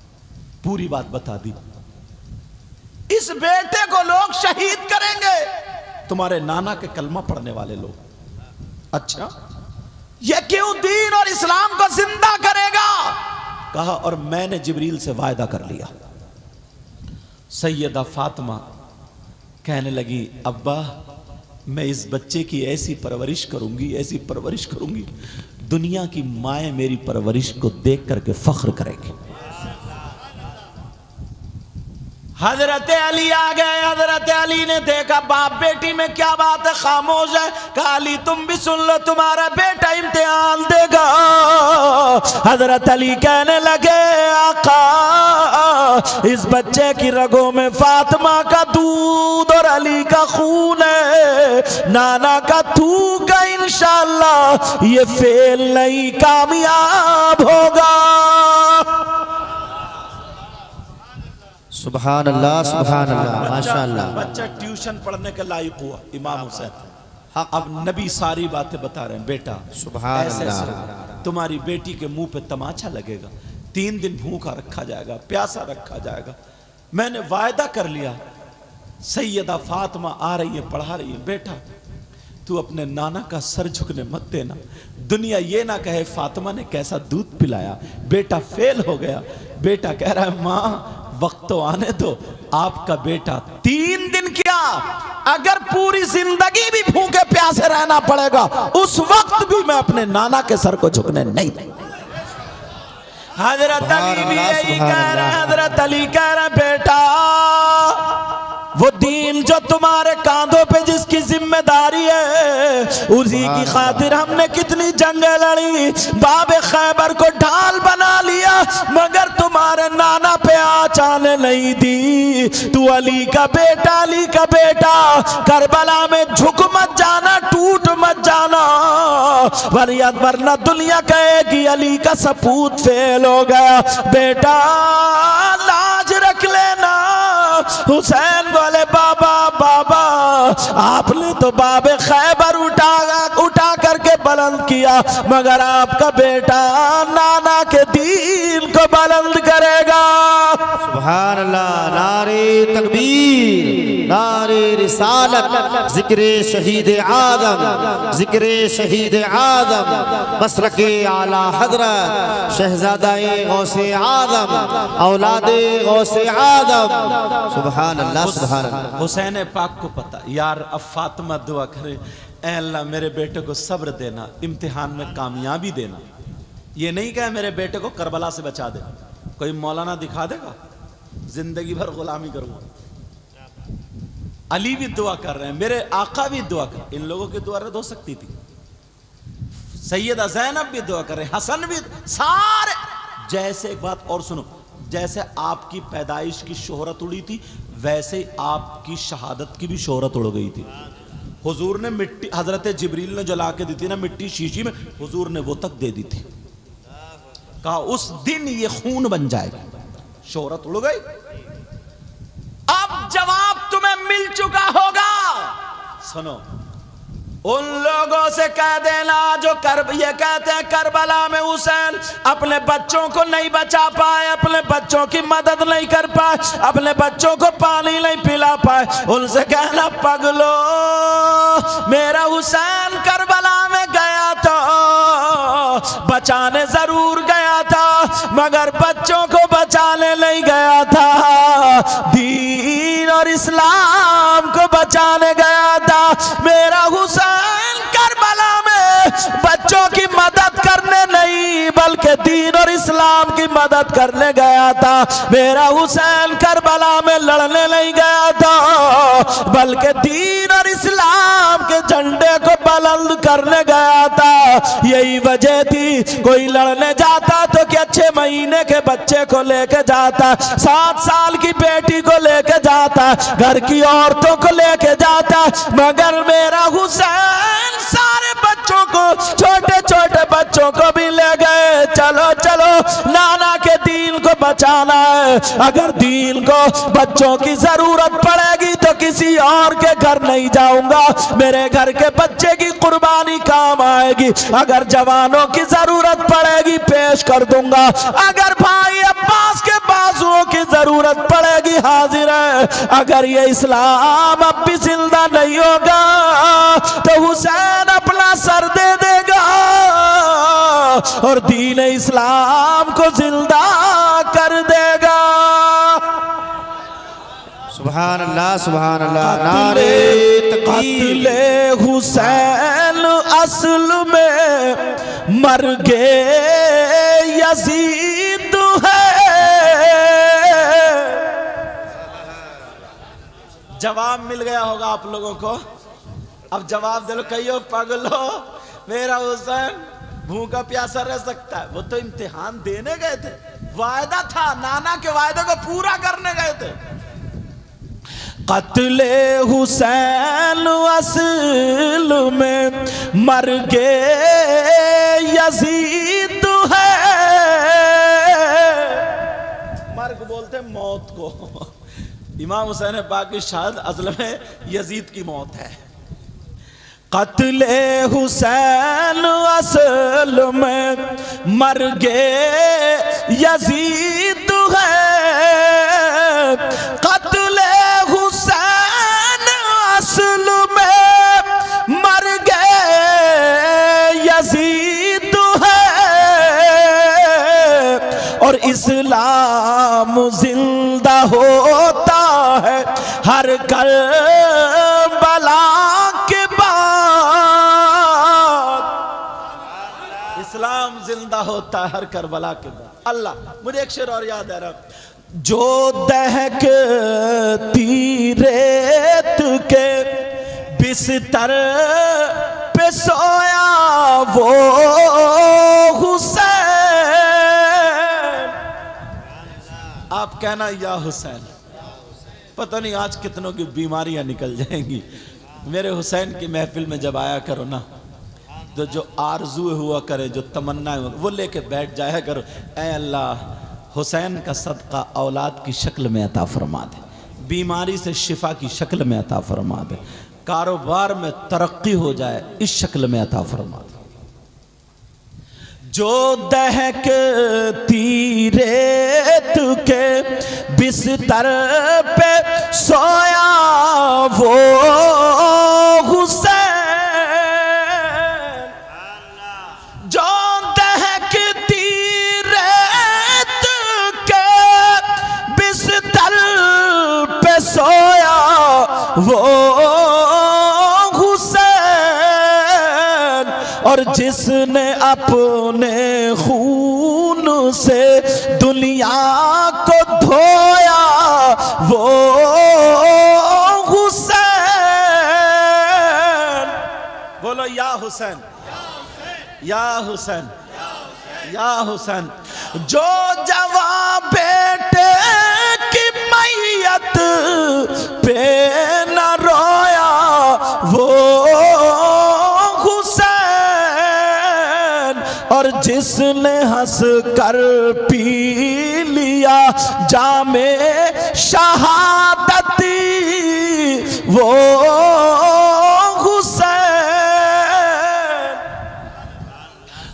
پوری بات بتا دی۔ اس بیٹے کو لوگ شہید کریں گے، تمہارے نانا کے کلمہ پڑھنے والے لوگ، اچھا یہ کیوں دین اور اسلام کو زندہ کرے گا؟ کہا اور میں نے جبریل سے وعدہ کر لیا۔ سیدہ فاطمہ کہنے لگی ابا میں اس بچے کی ایسی پرورش کروں گی، ایسی پرورش کروں گی، دنیا کی مائیں میری پرورش کو دیکھ کر کے فخر کرے گی۔ حضرت علی آ گئے، حضرت علی نے دیکھا باپ بیٹی میں کیا بات ہے، خاموش ہے۔ کہا علی تم بھی سن لو، تمہارا بیٹا امتحان دے گا۔ حضرت علی کہنے لگے آقا اس بچے کی رگوں میں فاطمہ کا دودھ اور علی کا خون ہے، نانا کا تھوک ہے، انشاءاللہ یہ فیل نہیں کامیاب ہوگا۔ سبحان اللہ سبحان اللہ ماشاءاللہ۔ بچہ ٹیوشن پڑھنے کے لائق ہوا امام حسین۔ اب نبی ساری باتیں بتا رہے ہیں، بیٹا سبحان ایسے اللہ۔ سے تمہاری بیٹی کے منہ پہ تماچا لگے گا، 3 دن بھوکا رکھا جائے گا، پیاسا رکھا جائے گا، میں نے وعدہ کر لیا۔ سیدہ فاطمہ آ رہی ہے، پڑھا رہی ہے، بیٹا تو اپنے نانا کا سر جھکنے مت دینا، دنیا یہ نہ کہے فاطمہ نے کیسا دودھ پلایا، بیٹا فیل ہو گیا۔ بیٹا کہہ رہا ہے ماں وقت تو آنے دو، آپ کا بیٹا 3 دن کیا اگر پوری زندگی بھی بھوکے پیاسے رہنا پڑے گا اس وقت بھی میں اپنے نانا کے سر کو جھکنے نہیں دوں۔ حضرت علی بھی یہی کہہ رہے ہیں، حضرت علی کہہ رہے ہیں بیٹا وہ دین جو تمہارے کاندھوں پہ جس کی ذمہ داری ہے اسی کی خاطر ہم نے کتنی جنگیں لڑی، باب خیبر کو ڈھال بنا لیا مگر تمہارے نانا پہ آنچ آنے نہیں دی۔ تو علی کا بیٹا، علی کا بیٹا، کربلا میں جھک مت جانا، ٹوٹ مت جانا، ورنہ دنیا کہے گی علی کا سپوت فیل ہو گیا۔ بیٹا لاج رکھ لینا۔ حسین بولے بابا بابا آپ نے تو باب خیبر اٹھا کر کے بلند کیا مگر آپ کا بیٹا نانا کے دین کو بلند کرے گا۔ سبحان اللہ، نعرہ تکبیر، نعرہ رسالت، ذکر شہید آدم، ذکر شہید آدم، مسلک اعلی حضرت شہزادہ غوث آدم، اولاد غوث آدم۔ سبحان اللہ سبحان اللہ۔ حسین پاک کو پتا یار اب فاطمہ دعا کرے اے اللہ میرے بیٹے کو صبر دینا، امتحان میں کامیابی دینا، یہ نہیں کہ میرے بیٹے کو کربلا سے بچا دے۔ کوئی مولانا دکھا دے گا زندگی بھر غلامی کروں گا۔ علی بھی دعا کر رہے ہیں، میرے آقا بھی دعا کر رہے ہیں، ان لوگوں کی دعا رد ہو سکتی تھی۔ سیدہ زینب بھی دعا کر رہے ہیں، حسن بھی، سارے۔ جیسے ایک بات اور سنو، جیسے آپ کی پیدائش کی شہرت اڑی تھی ویسے آپ کی شہادت کی بھی شہرت اڑ گئی تھی۔ حضور نے مٹی، حضرت جبریل نے جلا کے دی تھی نا مٹی شیشی میں، حضور نے وہ تک دے دی تھی، کہا اس دن یہ خون بن جائے گا، شہرت اڑ گئی۔ اب جواب تمہیں مل چکا ہوگا، سنو ان لوگوں سے کہہ دینا جو یہ کہتے ہیں کربلا میں حسین اپنے بچوں کو نہیں بچا پائے، اپنے بچوں کی مدد نہیں کر پائے، اپنے بچوں کو پانی نہیں پلا پائے، ان سے کہنا پگلو میرا حسین کربلا میں گیا تھا، بچانے ضرور گیا تھا مگر بچوں کو بچانے نہیں گیا تھا، دین اور اسلام کو بچانے گیا تھا۔ میرا حسین کربلا میں بچوں کی مدد کرنے نہیں بلکہ دین اور اسلام کی مدد کرنے گیا تھا۔ میرا حسین کربلا میں لڑنے نہیں گیا تھا بلکہ دین اور اسلام کے جھنڈے کو بلند کرنے گیا تھا۔ یہی وجہ تھی کوئی لڑنے جاتا تو کہ اچھے مہینے کے بچے کو لے کے جاتا، 7 سال کی بیٹی کو لے کے جاتا، گھر کی عورتوں کو لے کے جاتا، مگر میرا حسین سارے بچوں کو، چھوٹے چھوٹے بچوں کو بھی لے گئے، چلو چلو نانا کے دین کو بچانا ہے، اگر دین کو بچوں کی ضرورت پڑے گی تو کسی اور کے گھر نہیں جاؤں گا، میرے گھر کے بچے کی قربانی کام آئے گی، اگر جوانوں کی ضرورت پڑے گی پیش کر دوں گا، اگر بھائی عباس کے بازوؤں کی ضرورت ضرورت پڑے گی حاضر ہے. اگر یہ اسلام اب بھی زندہ نہیں ہوگا تو حسین اپنا سر دے دے گا اور دین اسلام کو زندہ کر دے گا. سبحان اللہ سبحان اللہ. نعرہ قتل تکبیر. حسین اصل میں مرگ یزید ہے. جواب مل گیا ہوگا آپ لوگوں کو. اب جواب دے لو. کہیو پاگلو میرا حسین بھوکا پیاسا رہ سکتا ہے. وہ تو امتحان دینے گئے تھے, وعدہ تھا, نانا کے وعدے کو پورا کرنے گئے تھے. قتل حسین اصل میں مرگ یزید ہے. مرگ بولتے موت کو. امام حسین پاک کی شہادت اصل میں یزید کی موت ہے. قتل حسین اصل میں مرگ یزید ہے. قتل حسین اصل میں مرگ یزید ہے اور اسلام زندہ ہوتا ہے ہر کربلا کے بعد. اسلام زندہ ہوتا ہے ہر کربلا کے بعد. اللہ مجھے ایک شعر اور یاد آ رہا. جو دہکتی ریت کے بستر پہ سویا وہ حسین. آپ کہنا یا حسین. پتہ نہیں آج کتنوں کی بیماریاں نکل جائیں گی. میرے حسین کی محفل میں جب آیا کرو نا تو جو آرزو ہوا کرے, جو تمنا وہ لے کے بیٹھ جایا کرو. اے اللہ حسین کا صدقہ اولاد کی شکل میں عطا فرما دے, بیماری سے شفا کی شکل میں عطا فرما دے, کاروبار میں ترقی ہو جائے اس شکل میں عطا فرما دے. جو دہکتی ریت کے بستر پہ سویا وہ حسین. جو دہکتی ریت کے بستر پہ سویا وہ حسین اور جس نے اپنے خون سے دنیا کو دھویا وہ حسین. بولو یا حسین یا حسین یا حسین. جو جوان بیٹے کی میت پہ نہ رویا وہ حسین اور جس نے ہنس کر پی لیا جام شہادتی وہ حسین.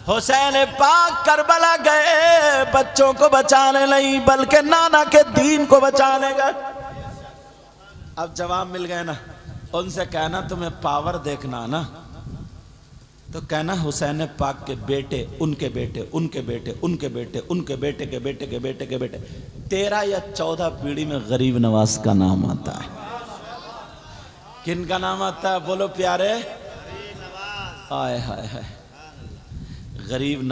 حسین پاک کربلا گئے بچوں کو بچانے نہیں بلکہ نانا کے دین کو بچانے گئے. اب جواب مل گئے نا. ان سے کہنا تمہیں پاور دیکھنا نا تو کہنا حسین پاک کے بیٹے ان کے بیٹے ان کے بیٹے ان کے بیٹے ان کے بیٹے کے بیٹے کے بیٹے کے بیٹے 13 یا 14 پیڑھی میں غریب نواز کا نام آتا ہے. کن کا نام آتا ہے بولو پیارے. آئے ہائے ہائے. غریب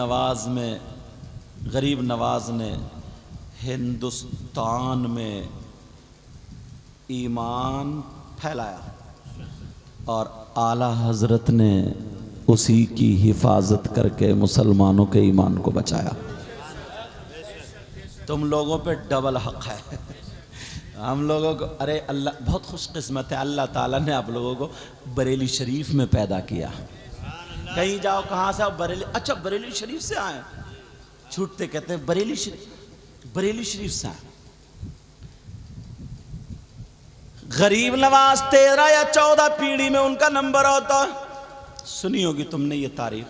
نواز نے ہندوستان میں ایمان پھیلایا اور اعلیٰ حضرت نے اسی کی حفاظت کر کے مسلمانوں کے ایمان کو بچایا. تم لوگوں پہ ڈبل حق ہے. ہم لوگوں کو ارے اللہ بہت خوش قسمت ہے, اللہ تعالیٰ نے آپ لوگوں کو بریلی شریف میں پیدا کیا. کہیں جاؤ کہاں سے بریلی, اچھا بریلی شریف سے آئے, چھوٹتے کہتے ہیں بریلی شریف سے آئے. غریب نواز 13 یا 14 پیڑھی میں ان کا نمبر ہوتا. سنی ہوگی تم نے یہ تاریخ.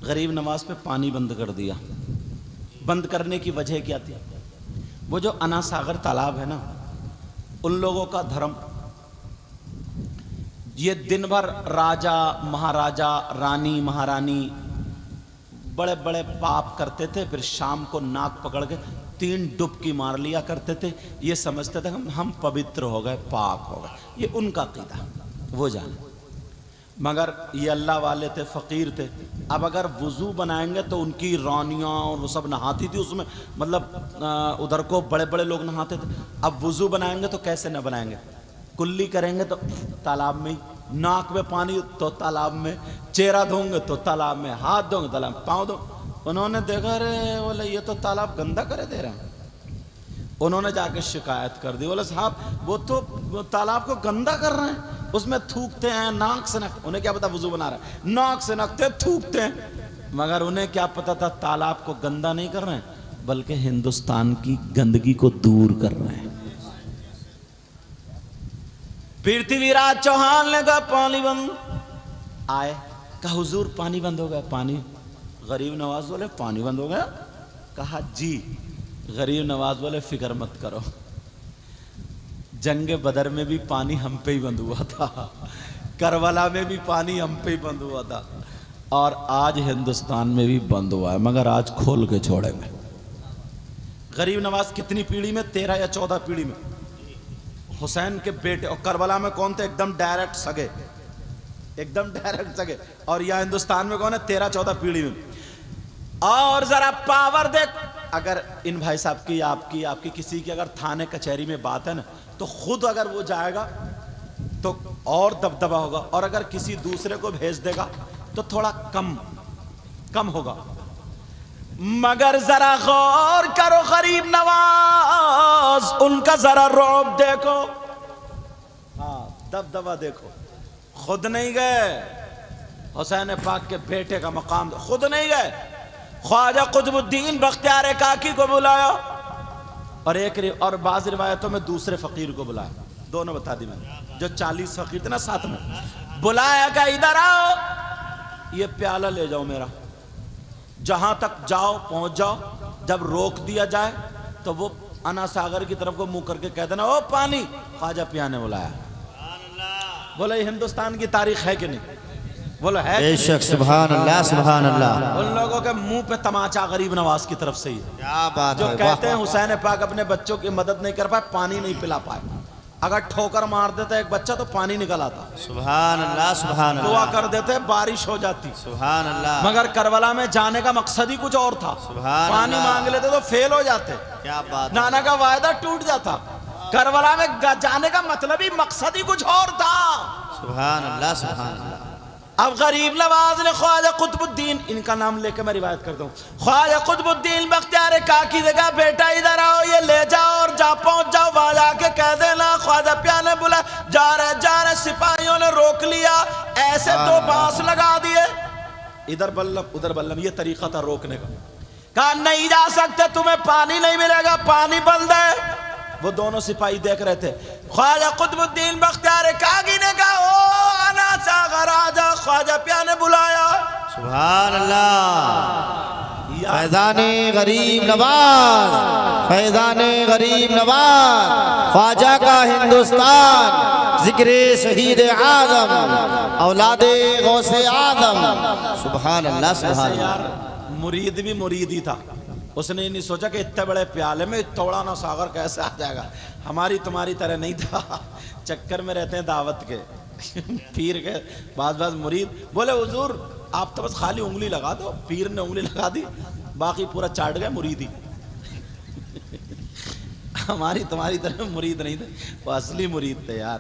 غریب نواز پہ پانی بند کر دیا. بند کرنے کی وجہ کیا تھی؟ وہ جو انا ساگر تالاب ہے نا، ان لوگوں کا دھرم یہ دن بھر راجا مہاراجا رانی مہارانی بڑے بڑے پاپ کرتے تھے، پھر شام کو ناک پکڑ کے 3 ڈبکی مار لیا کرتے تھے، یہ سمجھتے تھے ہم پوتر ہو گئے، پاک ہو گئے. یہ ان کا عقیدہ، وہ جانے. مگر یہ اللہ والے تھے، فقیر تھے. اب اگر وضو بنائیں گے تو ان کی رانیاں اور وہ سب نہاتی تھی اس میں، مطلب ادھر کو بڑے بڑے لوگ نہاتے تھے. اب وضو بنائیں گے تو کیسے نہ بنائیں گے؟ کلی کریں گے تو تالاب میں، ناک میں پانی تو تالاب میں، چہرہ دھوں گے تو تالاب میں، ہاتھ دھوں گے تالاب میں، پاؤں دھوں. انہوں نے دیکھا رے بولے یہ تو تالاب گندا کرے دے رہے ہیں. انہوں نے جا کے شکایت کر دی، بولے صاحب وہ تو تالاب کو گندا کر رہے ہیں، اس میں تھوکتے ہیں، ناک سے نک. انہیں کیا پتا وضو بنا رہا ہے، ناک سے نکتے تھوکتے ہیں. مگر انہیں کیا پتا تھا تالاب کو گندا نہیں کر رہے ہیں بلکہ ہندوستان کی گندگی کو دور کر رہے ہیں. پرتھوی راج چوہان نے کہا پانی بند. آئے کہا حضور پانی بند ہو گیا. پانی؟ غریب نواز بولے پانی بند ہو گیا؟ کہا جی. غریب نواز بولے فکر مت کرو، جنگ بدر میں بھی پانی ہم پہ ہی بند ہوا تھا، کربلا میں بھی پانی ہم پہ ہی بند ہوا تھا، اور آج ہندوستان میں بھی بند ہوا ہے، مگر آج کھول کے چھوڑیں گے. غریب نواز کتنی پیڑھی میں؟ 13 یا 14 پیڑھی میں. حسین کے بیٹے، اور کربلا میں کون تھے؟ ایک دم ڈائریکٹ سگے، ایک دم ڈائریکٹ سگے. اور یہاں ہندوستان میں کون ہے؟ 13-14 پیڑھی میں. اور ذرا پاور دیکھ. اگر ان بھائی صاحب کی آپ کی کسی کی اگر تھانے کچہری میں بات ہے نا تو خود اگر وہ جائے گا تو اور دبدبا ہوگا، اور اگر کسی دوسرے کو بھیج دے گا تو تھوڑا کم ہوگا. مگر ذرا غور کرو غریب نواز، ان کا ذرا رعب دیکھو، ہاں دبدبا دیکھو. خود نہیں گئے حسین پاک کے بیٹے کا مقام، خود نہیں گئے. خواجہ قطب الدین بختیار کاکی کو بلایا، اور بعض روایتوں میں دوسرے فقیر کو بلایا. دونوں بتا دی میں نے، جو 40 فقیر تھے نا ساتھ میں، بلایا کہ ادھر آؤ، یہ پیالہ لے جاؤ میرا، جہاں تک جاؤ پہنچ جاؤ. جب روک دیا جائے تو وہ انا ساگر کی طرف کو منہ کر کے کہہ دینا او پانی. خواجہ پیانے بلایا. بولے یہ ہندوستان کی تاریخ ہے کہ نہیں؟ بولو ہے. بے شک، سبحان اللہ سبحان اللہ. ان لوگوں کے منہ پہ تماچا غریب نواز کی طرف سے ہی، کیا بات جو ہے. کہتے ہیں حسین پاک اپنے بچوں کی مدد نہیں کر پائے، پانی نہیں پلا پائے. اگر ٹھوکر مار دیتا ایک بچہ تو پانی نکل آتا، سبحان اللہ سبحان دعا اللہ کر دیتے بارش ہو جاتی. سبحان اللہ. مگر کربلا میں جانے کا مقصد ہی کچھ اور تھا. سبحان پانی اللہ. مانگ لیتے تو فیل ہو جاتے، کیا بات. نانا کا وعدہ ٹوٹ جاتا. کربلا میں جانے کا مطلب ہی مقصد ہی کچھ اور تھا. سبحان اللہ سبحان اللہ. اب غریب نواز نے خواجہ قطب الدین، ان کا نام لے کے میں روایت کرتا ہوں، خواجہ قطب الدین بختیار کاکی نے کہا بیٹا ادھر آؤ، یہ لے جاؤ اور جا پہنچ جاؤ، وہاں جا کے کہہ دینا خواجہ پیا نے بولا جا رہے. سپاہیوں نے روک لیا، ایسے 2 بانس لگا دیے، ادھر بلب ادھر بلب. یہ طریقہ تھا روکنے کا. کہا نہیں جا سکتے، تمہیں پانی نہیں ملے گا، پانی بند ہے. وہ دونوں سپاہی دیکھ رہے تھے. خواجہ قطب الدین بختیار کاکی نے کہا او انا ساگر آجا. خواجہ پیا نے بلایا. سبحان اللہ. فیضان غریب نواز، فیضان غریب نواز، خواجہ کا ہندوستان، ذکر شہید اعظم، اولاد غوث اعظم. سبحان اللہ سبحان اللہ. یار مرید بھی مرید ہی تھا. اس نے نہیں سوچا کہ اتنے بڑے پیالے میں توڑا نا ساگر کیسے آ جائے گا. ہماری تمہاری طرح نہیں تھا، چکر میں رہتے ہیں دعوت کے پیر کے. بعض مرید بولے حضور آپ تو بس خالی انگلی لگا دو. پیر نے انگلی لگا دی، باقی پورا چاٹ گئے مرید ہی. ہماری تمہاری طرح مرید نہیں تھے، وہ اصلی مرید تھے یار.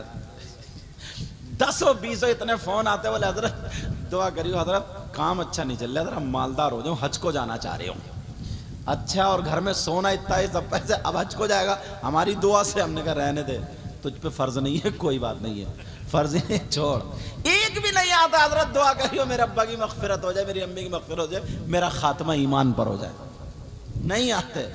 10-20 اتنے فون آتے، بولے حضرت دعا کریو، حضرت کام اچھا نہیں چل رہا، حضرت مالدار ہو جاؤں، حج کو جانا چاہ رہے ہوں. اچھا، اور گھر میں سونا اتنا ہے، سب پیسے، اب حج کو جائے گا ہماری دعا سے. ہم نے کہا رہنے دے، تجھ پہ فرض نہیں ہے، کوئی بات نہیں ہے، فرض ہی چھوڑ. ایک بھی نہیں آتا حضرت دعا کریو میرے ابا کی مغفرت ہو جائے، میری امی کی مغفرت ہو جائے، میرا خاتمہ ایمان پر ہو جائے. نہیں آتے.